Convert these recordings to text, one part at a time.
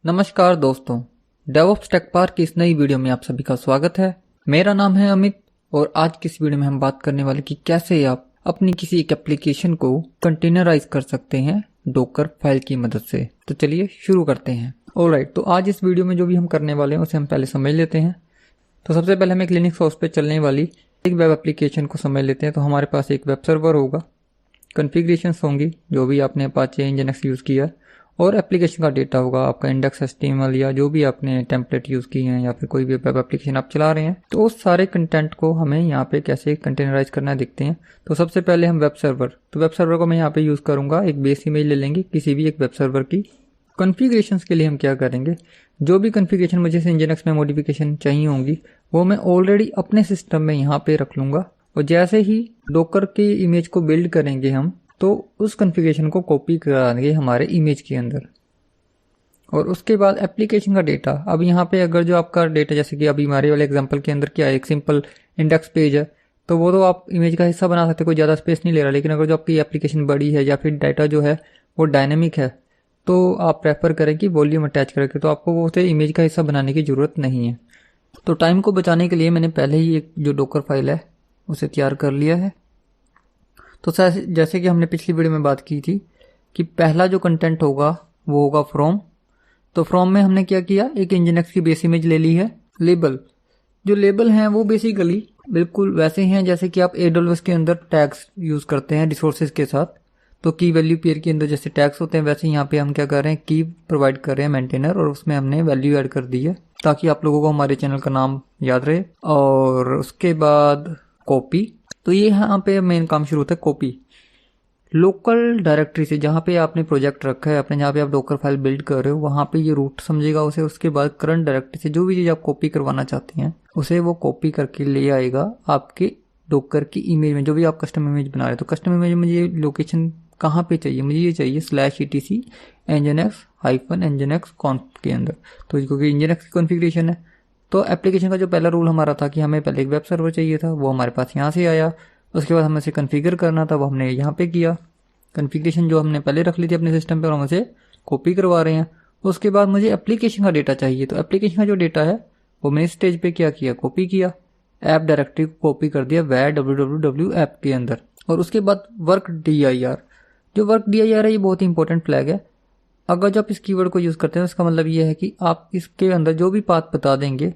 नमस्कार दोस्तों, DevOps tech park की इस नई वीडियो में आप सभी का स्वागत है। मेरा नाम है अमित और आज की इस वीडियो में हम बात करने वाले कि कैसे आप अपनी किसी एक एप्लीकेशन को कंटेनराइज कर सकते हैं डॉकर फाइल की मदद से। तो चलिए शुरू करते हैं। ऑलराइट, तो आज इस वीडियो में जो भी हम करने वाले हैं उसे हम पहले समझ लेते हैं। तो सबसे पहले हम एक लिनक्स OS पे चलने वाली एक वेब एप्लीकेशन को समझ लेते हैं। तो हमारे पास एक वेब सर्वर होगा, कॉन्फ़िगरेशंस होंगी जो भी आपने अपाचे nginx यूज़ किया, और एप्लीकेशन का डेटा होगा आपका इंडेक्स HTML या जो भी आपने टेम्पलेट यूज़ किए हैं या फिर कोई भी वेब एप्लीकेशन आप चला रहे हैं। तो उस सारे कंटेंट को हमें यहाँ पे कैसे कंटेनराइज करना है देखते हैं। तो सबसे पहले हम वेब सर्वर, तो वेब सर्वर को मैं यहाँ पे यूज़ करूँगा। एक बेस इमेज ले लेंगे किसी भी एक वेब सर्वर की। कॉन्फ़िगरेशंस के लिए हम क्या करेंगे, जो भी कॉन्फ़िगरेशन मुझे nginx में मॉडिफिकेशन चाहिए होंगी वो मैं ऑलरेडी अपने सिस्टम में यहाँ पे रख लूँगा, और जैसे ही डॉकर के इमेज को बिल्ड करेंगे हम तो उस कॉन्फ़िगरेशन को कॉपी कराएंगे हमारे इमेज के अंदर। और उसके बाद एप्लीकेशन का डेटा, अब यहाँ पे अगर जो आपका डेटा जैसे कि अभी हमारे वाले एग्जांपल के अंदर क्या है, एक सिंपल इंडेक्स पेज है, तो वो तो आप इमेज का हिस्सा बना सकते हैं, कोई ज़्यादा स्पेस नहीं ले रहा। लेकिन अगर जो आपकी एप्लीकेशन बड़ी है या फिर डाटा जो है वो डायनेमिक है तो आप प्रेफर करें कि वॉल्यूम अटैच करके, तो आपको वो उसे इमेज का हिस्सा बनाने की ज़रूरत नहीं है। तो टाइम को बचाने के लिए मैंने पहले ही एक जो डॉकर फाइल है उसे तैयार कर लिया है। तो जैसे कि हमने पिछली वीडियो में बात की थी कि पहला जो कंटेंट होगा वो होगा फ्रॉम। तो फ्रॉम में हमने क्या किया, एक nginx की बेस इमेज ले ली है। लेबल, जो लेबल हैं वो बेसिकली बिल्कुल वैसे ही हैं जैसे कि आप AWS के अंदर टैग्स यूज़ करते हैं रिसोर्सेज के साथ। तो की वैल्यू पेयर के अंदर जैसे टैग्स होते हैं, वैसे यहाँ पे हम क्या कर रहे हैं, की प्रोवाइड कर रहे हैं मेंटेनर, और उसमें हमने वैल्यू ऐड कर दी है ताकि आप लोगों को हमारे चैनल का नाम याद रहे। और उसके बाद कॉपी, तो ये यहाँ पे मेन काम शुरू होता है कॉपी। लोकल डायरेक्टरी से जहाँ पे आपने प्रोजेक्ट रखा है अपने, जहाँ पे आप डॉकर फाइल बिल्ड कर रहे हो, वहाँ पे ये रूट समझेगा उसे। उसके बाद करंट डायरेक्टरी से जो भी चीज़ आप कॉपी करवाना चाहते हैं उसे वो कॉपी करके ले आएगा आपके डॉकर की इमेज में, जो भी आप कस्टम इमेज बना रहे हो। तो कस्टम इमेज में मुझे लोकेशन कहाँ पे चाहिए, मुझे ये चाहिए /etc nginx conf के अंदर। तो क्योंकि nginx की कॉन्फ़िगरेशन है, तो एप्लीकेशन का जो पहला रूल हमारा था कि हमें पहले एक वेब सर्वर चाहिए था, वो हमारे पास यहाँ से आया। उसके बाद हमें इसे कॉन्फ़िगर करना था, वो हमने यहाँ पे किया। कॉन्फ़िगरेशन जो हमने पहले रख ली थी अपने सिस्टम पे और हम उसे कॉपी करवा रहे हैं। उसके बाद मुझे एप्लीकेशन का डेटा चाहिए, तो एप्लीकेशन का जो डेटा है वो मैंने स्टेज पे क्या किया, कॉपी किया। ऐप डायरेक्टरी को कॉपी कर दिया where www ऐप के अंदर। और उसके बाद वर्क dir, जो वर्क dir है ये बहुत ही इंपॉर्टेंट फ्लैग है। अगर जो आप इस कीवर्ड को यूज़ करते हैं इसका मतलब ये है कि आप इसके अंदर जो भी पाथ बता देंगे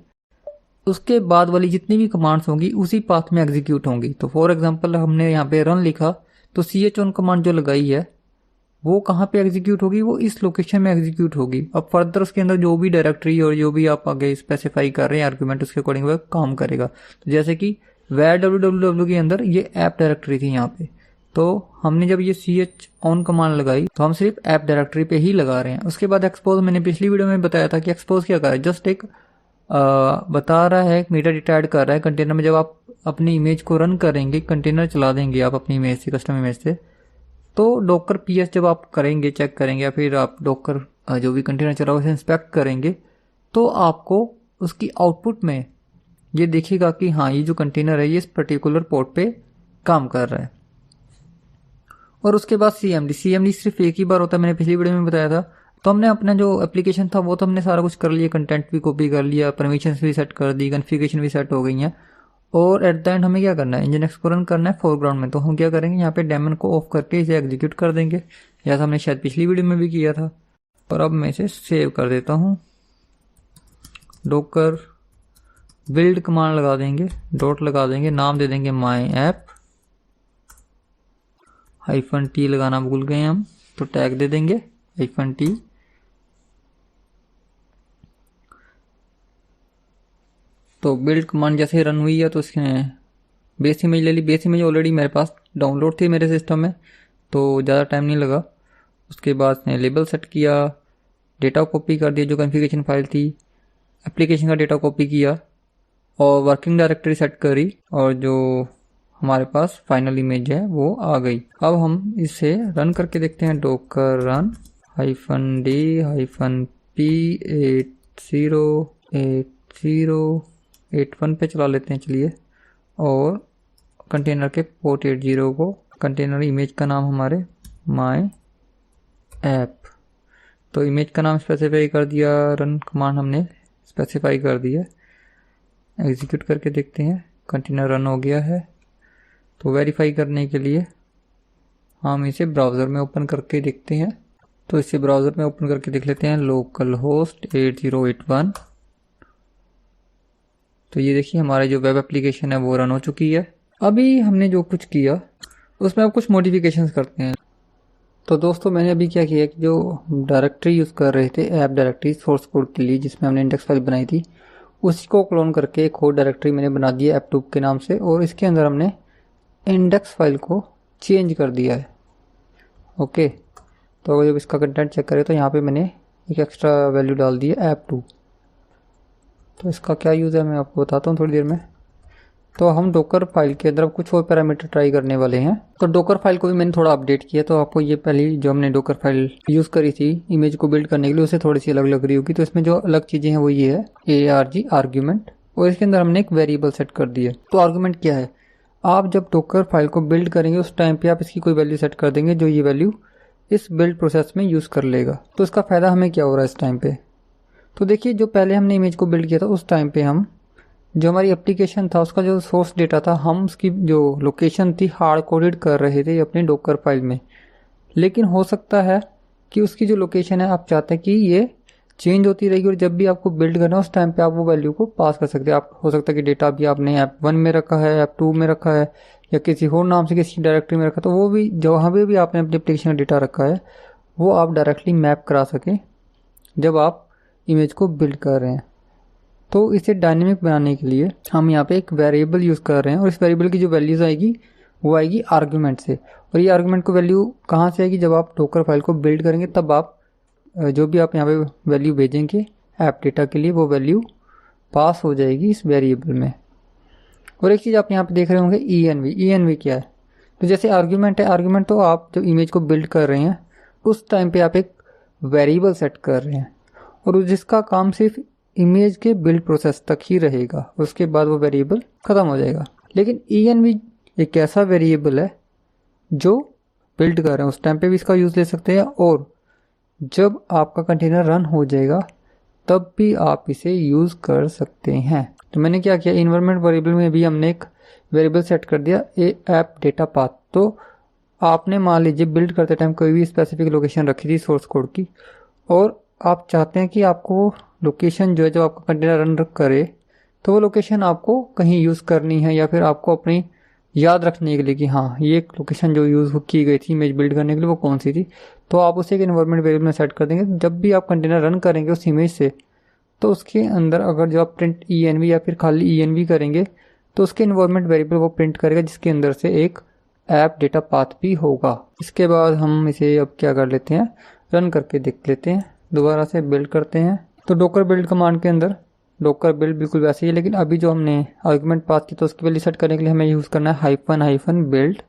उसके बाद वाली जितनी भी कमांड्स होंगी उसी पाथ में एग्जीक्यूट होंगी। तो फॉर एग्जांपल हमने यहाँ पे रन लिखा, तो ch कमांड जो लगाई है वो कहाँ पे एग्जीक्यूट होगी, वो इस लोकेशन में एग्जीक्यूट होगी। अब फर्दर उसके अंदर जो भी डायरेक्टरी और जो भी आप आगे स्पेसिफाई कर रहे हैं आर्गुमेंट, उसके अकॉर्डिंग वह काम करेगा। तो जैसे कि where www के अंदर ये ऐप डायरेक्टरी थी यहाँ पे, तो हमने जब ये ch कमांड लगाई तो हम सिर्फ ऐप डायरेक्टरी पे ही लगा रहे हैं। उसके बाद एक्सपोज, मैंने पिछली वीडियो में बताया था कि एक्सपोज क्या कर रहा है, जस्ट एक बता रहा है, एक मेटा डेटा ऐड कर रहा है कंटेनर में। जब आप अपनी इमेज को रन करेंगे, कंटेनर चला देंगे आप अपनी इमेज से, कस्टम इमेज से, तो डॉकर PS जब आप करेंगे, चेक करेंगे, या फिर आप डॉकर जो भी कंटेनर चला उसे इंस्पेक्ट करेंगे, तो आपको उसकी आउटपुट में ये दिखेगा कि हाँ ये जो कंटेनर है ये इस पर्टिकुलर पोर्ट पे काम कर रहा है। और उसके बाद CMD सिर्फ एक ही बार होता है, मैंने पिछली वीडियो में बताया था। तो हमने अपना जो एप्लीकेशन था वो तो हमने सारा कुछ कर लिया, कंटेंट भी कॉपी कर लिया, परमिशंस भी सेट कर दी, कॉन्फ़िगरेशन भी सेट हो गई हैं। और एट द एंड हमें क्या करना है, nginx को रन करना है फोरग्राउंड में। तो हम क्या करेंगे, यहाँ पे डेमन को ऑफ करके इसे एग्जीक्यूट कर देंगे, जैसा हमने शायद पिछली वीडियो में भी किया था। और अब मैं इसे सेव कर देता हूँ। डॉकर बिल्ड कमांड लगा देंगे, डॉट लगा देंगे, नाम दे देंगे माई ऐप, -t लगाना भूल गए हम, तो टैग दे देंगे -t। तो बिल्ड कमांड जैसे रन हुई है तो इसने बेस इमेज ले ली। बेस इमेज ऑलरेडी मेरे पास डाउनलोड थी मेरे सिस्टम में, तो ज़्यादा टाइम नहीं लगा। उसके बाद इसने लेबल सेट किया, डेटा कॉपी कर दिया जो कॉन्फ़िगरेशन फाइल थी, एप्लीकेशन का डेटा कॉपी किया और वर्किंग डायरेक्टरी सेट करी, और जो हमारे पास फाइनल इमेज है वो आ गई। अब हम इसे रन करके देखते हैं। डॉकर रन -d -p808081 पे चला लेते हैं चलिए, और कंटेनर के पोर्ट 80 को, कंटेनर इमेज का नाम हमारे माई ऐप, तो इमेज का नाम स्पेसिफाई कर दिया, रन कमांड हमने स्पेसिफाई कर दिया। एग्जीक्यूट करके देखते हैं, कंटेनर रन हो गया है। तो वेरीफाई करने के लिए हम इसे ब्राउज़र में ओपन करके देखते हैं। तो इसे ब्राउज़र में ओपन करके देख लेते हैं, लोकल होस्ट 8081। तो ये देखिए हमारा जो वेब एप्लीकेशन है वो रन हो चुकी है। अभी हमने जो कुछ किया उसमें अब कुछ मॉडिफिकेशंस करते हैं। तो दोस्तों मैंने अभी क्या किया कि जो डायरेक्टरी यूज़ कर रहे थे, ऐप डायरेक्टरी सोर्स कोड के लिए जिसमें हमने इंडेक्स फाइल बनाई थी, उसी को क्लोन करके एक और डायरेक्टरी मैंने बना दी है ऐप2 के नाम से, और इसके अंदर हमने इंडेक्स फाइल को चेंज कर दिया है। ओके, तो अगर जब इसका कंटेंट चेक करें तो यहाँ पे मैंने एक एक्स्ट्रा वैल्यू डाल दी है ऐप2। तो इसका क्या यूज़ है मैं आपको बताता हूँ थोड़ी देर में। तो हम डोकर फाइल के अंदर कुछ और पैरामीटर ट्राई करने वाले हैं। तो डोकर फाइल को भी मैंने थोड़ा अपडेट किया। तो आपको ये पहले जो हमने डोकर फाइल यूज़ करी थी इमेज को बिल्ड करने के लिए, उससे थोड़ी सी अलग लग रही होगी। तो इसमें जो अलग चीज़ें हैं वो ये है ARG आर्ग्यूमेंट, और इसके अंदर हमने एक वेरिएबल सेट कर दिया। तो आर्ग्यूमेंट क्या है, आप जब डोकर फाइल को बिल्ड करेंगे उस टाइम पे आप इसकी कोई वैल्यू सेट कर देंगे जो ये वैल्यू इस बिल्ड प्रोसेस में यूज़ कर लेगा। तो इसका फ़ायदा हमें क्या हो रहा है इस टाइम पे, तो देखिए जो पहले हमने इमेज को बिल्ड किया था उस टाइम पे हम जो हमारी एप्लीकेशन था उसका जो सोर्स डेटा था, हम उसकी जो लोकेशन थी हार्ड कोडेड कर रहे थे अपने डोकर फाइल में। लेकिन हो सकता है कि उसकी जो लोकेशन है आप चाहते हैं कि ये चेंज होती रहेगी, और जब भी आपको बिल्ड करना है उस टाइम पे आप वो वैल्यू को पास कर सकते हैं। आप हो सकता है कि डेटा भी आपने ऐप1 में रखा है, ऐप2 में रखा है, या किसी और नाम से किसी डायरेक्टरी में रखा, तो वो भी जहाँ भी आपने अपनी एप्लीकेशन का डेटा रखा है वो आप डायरेक्टली मैप करा सकें जब आप इमेज को बिल्ड कर रहे हैं। तो इसे डायनेमिक बनाने के लिए हम यहाँ पे एक वेरिएबल यूज़ कर रहे हैं, और इस वेरिएबल की जो वैल्यूज़ आएगी वो आएगी आर्गुमेंट से। और ये आर्गुमेंट को वैल्यू कहाँ से आएगी, जब आप डोकर फाइल को बिल्ड करेंगे तब आप जो भी आप यहाँ पे वैल्यू भेजेंगे ऐप डेटा के लिए वो वैल्यू पास हो जाएगी इस वेरिएबल में। और एक चीज़ आप यहाँ पे देख रहे होंगे ENV क्या है। तो जैसे आर्ग्यूमेंट है, आर्ग्यूमेंट तो आप जब इमेज को बिल्ड कर रहे हैं उस टाइम पे आप एक वेरिएबल सेट कर रहे हैं, और जिसका काम सिर्फ इमेज के बिल्ड प्रोसेस तक ही रहेगा, उसके बाद वो वेरिएबल ख़त्म हो जाएगा। लेकिन ENV एक ऐसा वेरिएबल है जो बिल्ड कर रहे हैं उस टाइम पे भी इसका यूज़ ले सकते हैं, और जब आपका कंटेनर रन हो जाएगा तब भी आप इसे यूज़ कर सकते हैं। तो मैंने क्या किया, इन्वायरमेंट वेरिएबल में भी हमने एक वेरिएबल सेट कर दिया ऐप डेटा पाथ। तो आपने मान लीजिए बिल्ड करते टाइम कोई भी स्पेसिफिक लोकेशन रखी थी सोर्स कोड की, और आप चाहते हैं कि आपको लोकेशन जो है जब आपका कंटेनर रन करे तो वो लोकेशन आपको कहीं यूज़ करनी है, या फिर आपको अपनी याद रखने के लिए कि हाँ ये लोकेशन जो यूज़ की गई थी इमेज बिल्ड करने के लिए वो कौन सी थी, तो आप उसे एक इन्वायरमेंट वेरिएबल में सेट कर देंगे। जब भी आप कंटेनर रन करेंगे उस इमेज से, तो उसके अंदर अगर जो आप प्रिंट ENV या फिर खाली ENV करेंगे तो उसके इन्वायरमेंट वेरिएबल वो प्रिंट करेगा जिसके अंदर से एक ऐप डेटा पाथ भी होगा। इसके बाद हम इसे अब क्या कर लेते हैं, रन करके देख लेते हैं, दोबारा से बिल्ड करते हैं। तो डोकर बिल्ड कमांड के अंदर डोकर बिल्ड बिल्कुल वैसे ही है, लेकिन अभी जो हमने आर्गुमेंट पास की तो उसकी वैल्यू सेट करने के लिए हमें यूज़ करना है -build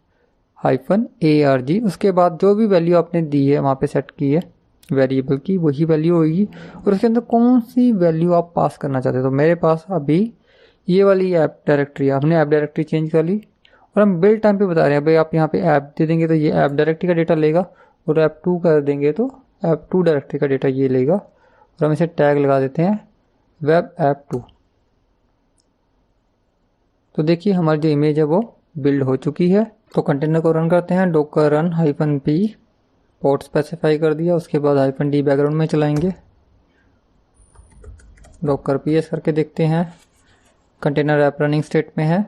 -arg। उसके बाद जो भी वैल्यू आपने दी है वहाँ पे सेट की है वेरिएबल की वही वैल्यू होगी, और उसके अंदर कौन सी वैल्यू आप पास करना चाहते हैं। तो मेरे पास अभी ये वाली ऐप डायरेक्टरी, आपने ऐप डायरेक्टरी चेंज कर ली, और हम बिल्ड टाइम पे बता रहे हैं भाई आप यहाँ पे ऐप दे देंगे तो ये ऐप डायरेक्टरी का डेटा लेगा, और ऐप2 कर देंगे तो ऐप2 डायरेक्टरी का डेटा ये लेगा। और हम इसे टैग लगा देते हैं वेब ऐप2। तो देखिए हमारी जो इमेज है वो बिल्ड हो चुकी है। तो कंटेनर को रन करते हैं, docker run -p port specify कर दिया, उसके बाद -d बैकग्राउंड में चलाएंगे, डोकर ps करके देखते हैं, कंटेनर ऐप रनिंग स्टेट में है,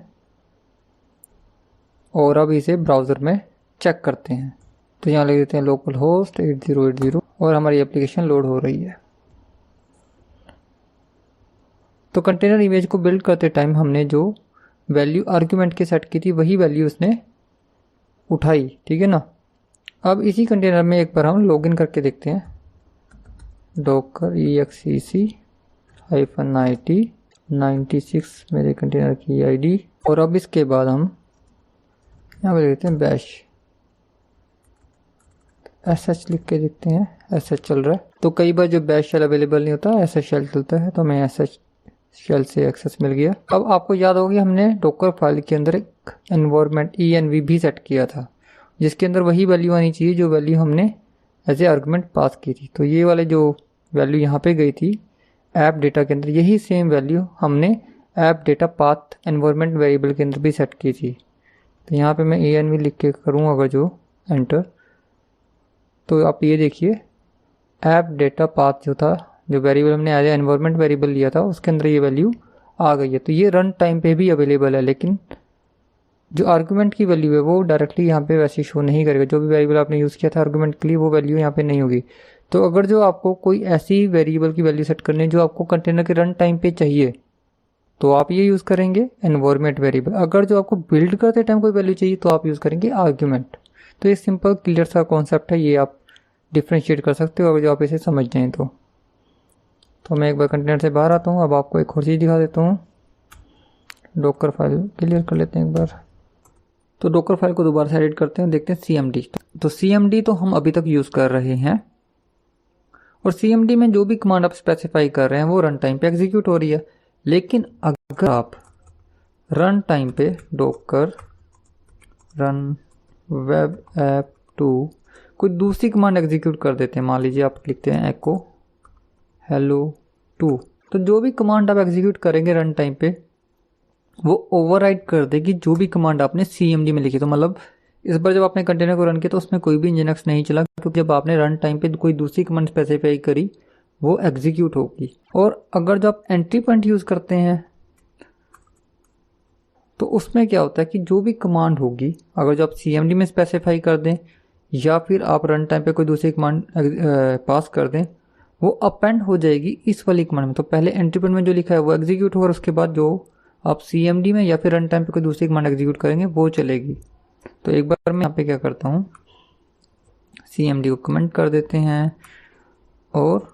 और अब इसे ब्राउज़र में चेक करते हैं। तो यहाँ लिख देते हैं लोकल होस्ट 8080, और हमारी एप्लीकेशन लोड हो रही है। तो कंटेनर इमेज को बिल्ड करते टाइम हमने जो वैल्यू आर्ग्यूमेंट के सेट की थी वही वैल्यू उसने उठाई, ठीक है ना। अब इसी कंटेनर में एक बार हम लॉगिन करके देखते हैं, docker exec -it 96 मेरे कंटेनर की आईडी, और अब इसके बाद हम यहाँ पे देखते हैं बैश sh लिख के देखते हैं, sh चल रहा है। तो कई बार जो बैश शेल अवेलेबल नहीं होता sh शेल चलता है, तो हमें sh शेल से एक्सेस मिल गया। अब आपको याद होगी हमने डोकर फाइल के अंदर एक एनवायरनमेंट ENV भी सेट किया था, जिसके अंदर वही वैल्यू आनी चाहिए जो वैल्यू हमने एज ए आर्गुमेंट पास की थी। तो ये वाले जो वैल्यू यहाँ पे गई थी ऐप डेटा के अंदर, यही सेम वैल्यू हमने app data path environment variable के अंदर भी सेट की थी। तो यहाँ पे मैं ANV लिख के करूँ अगर जो एंटर, तो आप ये देखिए ऐप डेटा पाथ जो था, जो वेरिएबल हमने एज एनवायरनमेंट वेरिएबल लिया था, उसके अंदर ये वैल्यू आ गई है। तो ये रन टाइम पे भी अवेलेबल है, लेकिन जो आर्गुमेंट की वैल्यू है वो डायरेक्टली यहाँ पे वैसे शो नहीं करेगा। जो भी वेरिएबल आपने यूज़ किया था आर्गुमेंट के लिए, वो वैल्यू यहाँ पे नहीं होगी। तो अगर जो आपको कोई ऐसी वेरिएबल की वैल्यू सेट करनी है जो आपको कंटेनर के रन टाइम पे चाहिए, तो आप ये यूज़ करेंगे एनवायरनमेंट वेरिएबल। अगर जो आपको बिल्ड करते टाइम कोई वैल्यू चाहिए तो आप यूज़ करेंगे आर्गुमेंट। तो ये सिंपल क्लियर सा कॉन्सेप्ट है, ये आप डिफ्रेंशिएट कर सकते हो अगर जो आप इसे समझ जाएँ तो मैं एक बार कंटेनर से बाहर आता हूँ। अब आपको एक और चीज़ दिखा देता हूँ। डॉकर फाइल क्लियर कर लेते हैं एक बार। तो डॉकर फाइल को दोबारा से एडिट करते हैं, देखते हैं CMD। तो CMD तो हम अभी तक यूज़ कर रहे हैं, और CMD में जो भी कमांड आप स्पेसिफाई कर रहे हैं वो रन टाइम पे एग्जीक्यूट हो रही है। लेकिन अगर आप रन टाइम पे डॉकर रन वेब ऐप 2 कोई दूसरी कमांड एग्जीक्यूट कर देते हैं, मान लीजिए आप लिखते हैं एको हेलो 2, तो जो भी कमांड आप एग्जीक्यूट करेंगे रन टाइम पे वो ओवरराइड कर देगी जो भी कमांड आपने CMD में लिखी। तो मतलब इस बार जब आपने कंटेनर को रन किया तो उसमें कोई भी इंजनक्स नहीं चला, क्योंकि जब आपने रन टाइम पे कोई दूसरी कमांड स्पेसिफाई करी वो एग्जीक्यूट होगी। और अगर जो आप एंट्री पॉइंट यूज़ करते हैं तो उसमें क्या होता है कि जो भी कमांड होगी, अगर जो आप CMD में स्पेसिफाई कर दें या फिर आप रन टाइम पे कोई दूसरी कमांड पास कर दें, वो अपेंड हो जाएगी इस वाली कमांड में। तो पहले एंट्री पॉइंट में जो लिखा है वो एग्जीक्यूट होगा, और उसके बाद जो आप CMD में या फिर रन टाइम पे कोई दूसरी कमांड एग्जीक्यूट करेंगे वो चलेगी। तो एक बार मैं यहाँ पे क्या करता हूँ, CMD को कमेंट कर देते हैं और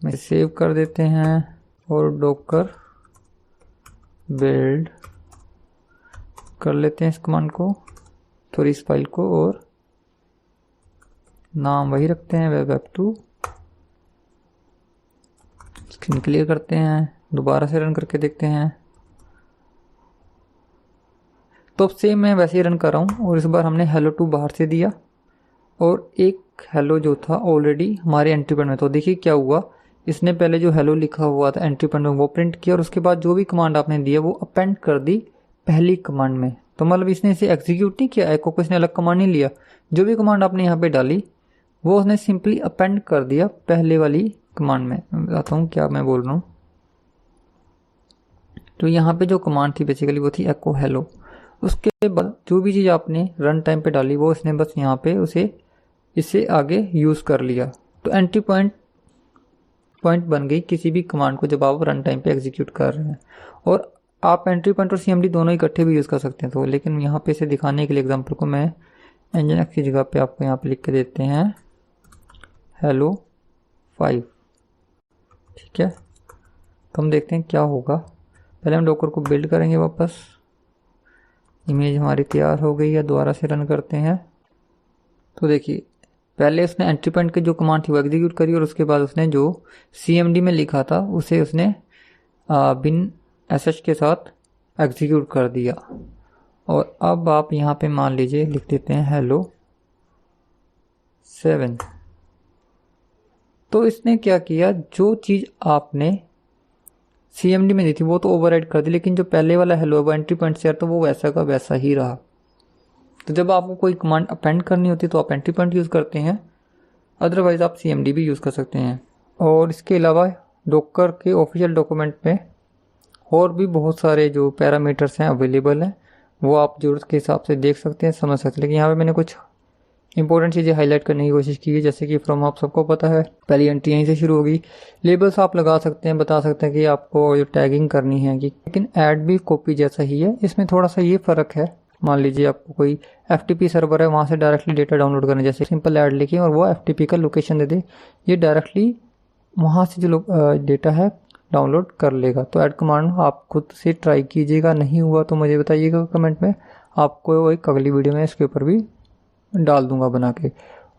मैं सेव कर देते हैं, और डॉकर बिल्ड कर लेते हैं इस कमांड को, थोड़ी इस फाइल को, और नाम वही रखते हैं वेब ऐप 2। स्क्रीन क्लियर करते हैं, दोबारा से रन करके देखते हैं। तो सेम मैं वैसे ही रन कर रहा हूँ, और इस बार हमने हेलो 2 बाहर से दिया और एक हेलो जो था ऑलरेडी हमारे एंट्री पॉइंट में। तो देखिए क्या हुआ, इसने पहले जो हेलो लिखा हुआ था एंट्री पॉइंट में वो प्रिंट किया, और उसके बाद जो भी कमांड आपने दिया वो अपेंड कर दी पहली कमांड में। तो मतलब इसने इसे एग्जीक्यूट नहीं किया, एको को इसने अलग कमांड नहीं लिया, जो भी कमांड आपने यहाँ पे डाली वो उसने सिंपली अपेंड कर दिया पहले वाली कमांड में। मैं बताता हूँ क्या मैं बोल रहा हूँ। तो यहाँ पे जो कमांड थी बेसिकली वो थी एको हेलो। उसके बाद जो भी चीज़ आपने रन टाइम पे डाली वो इसने बस यहाँ पे इसे आगे यूज़ कर लिया। तो एंट्री पॉइंट बन गई किसी भी कमांड को जब आप रन टाइम पे एग्जीक्यूट कर रहे हैं। और आप एंट्री पॉइंट और CMD दोनों इकट्ठे भी यूज़ कर सकते हैं। तो लेकिन यहाँ पे इसे दिखाने के लिए एग्जांपल को मैं nginx की जगह पे आपको यहाँ पे लिख के देते हैं हेलो 5, ठीक है। तो हम देखते हैं क्या होगा। पहले हम डॉकर को बिल्ड करेंगे वापस। इमेज हमारी तैयार हो गई है, दोबारा से रन करते हैं। तो देखिए पहले उसने एंट्री पॉइंट की जो कमांड थी वो एग्जीक्यूट करी, और उसके बाद उसने जो CMD में लिखा था उसे उसने बिन sh के साथ एग्जीक्यूट कर दिया। और अब आप यहाँ पे मान लीजिए लिख देते हैं हेलो 7। तो इसने क्या किया, जो चीज़ आपने CMD में दी थी वो तो ओवरराइड कर दी, लेकिन जो पहले वाला हेलो वो एंट्री पॉइंट से तो वो वैसा का वैसा ही रहा। तो जब आपको कोई कमांड अपेंड करनी होती है तो आप एंट्री पॉइंट यूज़ करते हैं, अदरवाइज आप CMD भी यूज़ कर सकते हैं। और इसके अलावा डॉकर के ऑफिशियल डॉक्यूमेंट में और भी बहुत सारे जो पैरामीटर्स हैं अवेलेबल हैं, वो आप ज़रूरत के हिसाब से देख सकते हैं, समझ सकते हैं। लेकिन यहाँ पे मैंने कुछ इंपॉर्टेंट चीज़ें हाईलाइट करने की कोशिश की है, जैसे कि फ्रॉम आप सबको पता है पहली एंट्री यहीं से शुरू होगी। लेबल्स आप लगा सकते हैं, बता सकते हैं कि आपको जो टैगिंग करनी है कि, लेकिन ऐड भी कॉपी जैसा ही है। इसमें थोड़ा सा ये फ़र्क है, मान लीजिए आपको कोई FTP सर्वर है, वहाँ से डायरेक्टली डेटा डाउनलोड करना, जैसे सिंपल ऐड लिखिए और वो FTP का लोकेशन दे दे, ये डायरेक्टली वहाँ से जो डेटा है डाउनलोड कर लेगा। तो ऐड कमांड आप खुद से ट्राई कीजिएगा, नहीं हुआ तो मुझे बताइएगा कमेंट में, आपको एक अगली वीडियो में इसके ऊपर भी डाल दूंगा बना के।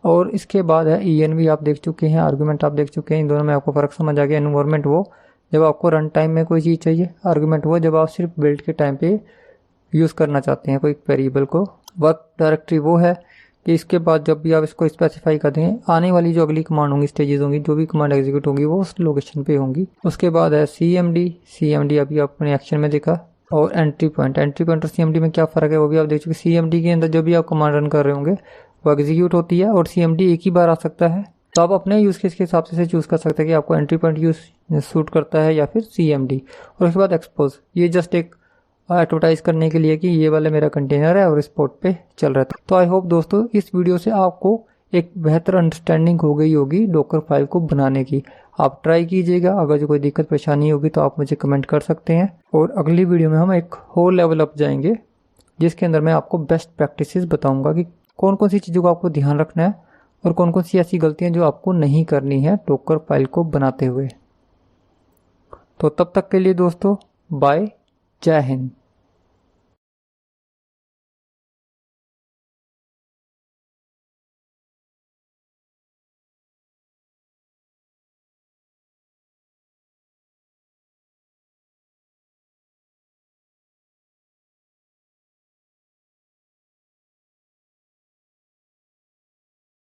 और इसके बाद है ENV आप देख चुके हैं, आर्गूमेंट आप देख चुके हैं, इन दोनों में आपको फ़र्क समझ आ गया। एनवायरनमेंट वो जब आपको रन टाइम में कोई चीज़ चाहिए, आर्गूमेंट वो जब आप सिर्फ बिल्ड के टाइम पे यूज़ करना चाहते हैं कोई वेरिएबल को। वर्क डायरेक्टरी वो है कि इसके बाद जब भी आप इसको स्पेसिफाई कर देंगे, आने वाली जो अगली कमांड होंगी, स्टेजेस होंगी, जो भी कमांड एग्जीक्यूट होंगी वो उस लोकेशन पे होंगी। उसके बाद है CMD अभी आपने एक्शन में देखा, और एंट्री पॉइंट और CMD में क्या फ़र्क है वो भी आप देख चुके। CMD के अंदर जो भी आप कमांड रन कर रहे होंगे वो एग्जीक्यूट होती है, और CMD एक ही बार आ सकता है। तो आप अपने यूज़ केस के हिसाब से चूज़ कर सकते हैं कि आपको एंट्री पॉइंट यूज सूट करता है या फिर CMD। और उसके बाद एक्सपोज, ये जस्ट एक एडवर्टाइज करने के लिए कि ये वाला मेरा कंटेनर है और इस पोर्ट पे चल रहा था। तो आई होप दोस्तों इस वीडियो से आपको एक बेहतर अंडरस्टैंडिंग हो गई होगी डॉकर फाइल को बनाने की। आप ट्राई कीजिएगा, अगर जो कोई दिक्कत परेशानी होगी तो आप मुझे कमेंट कर सकते हैं। और अगली वीडियो में हम एक और लेवल अप जाएंगे, जिसके अंदर मैं आपको बेस्ट प्रैक्टिसेस बताऊंगा कि कौन कौन सी चीज़ों को आपको ध्यान रखना है और कौन कौन सी ऐसी गलतियां जो आपको नहीं करनी है डॉकर फाइल को बनाते हुए। तो तब तक के लिए दोस्तों बाय, जय हिंद।